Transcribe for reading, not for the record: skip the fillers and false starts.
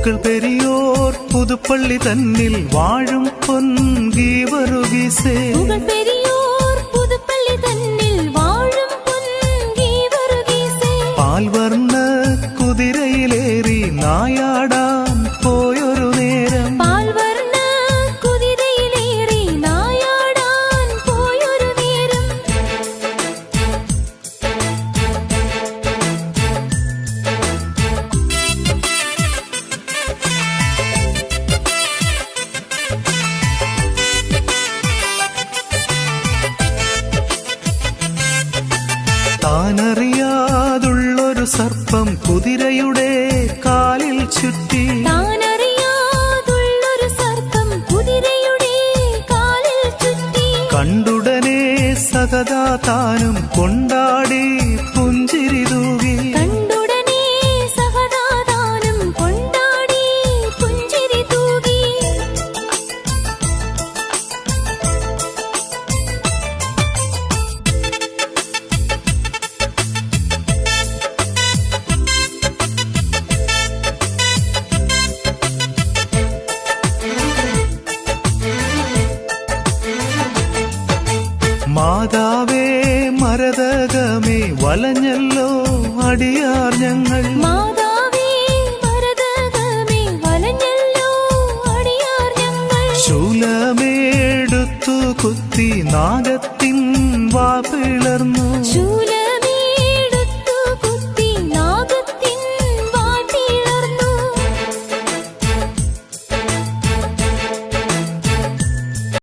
പൂക്കൾ പെരിയോർ പുതുപ്പള്ളി തന്നിൽ വാഴും പൊൻഗീവറുഗീസേ പാൽവർണ്ണ കുതിരയിലേറി നായാടാൻ പോയൊരു നേരം താനറിയാതുള്ളൊരു സർപ്പം കുതിരയുടെ കാലിൽ ചുറ്റി കണ്ടുടനെ സകതാ താനും കൊണ്ടാടി പുഞ്ചിരി തൂകി മാതാവേ മരതകമേ വലഞ്ഞല്ലോ അടിയാർ ഞങ്ങൾ ശൂലമേടുത്തു കുത്തി നാഗത്തിൻ വാ പിളർന്നു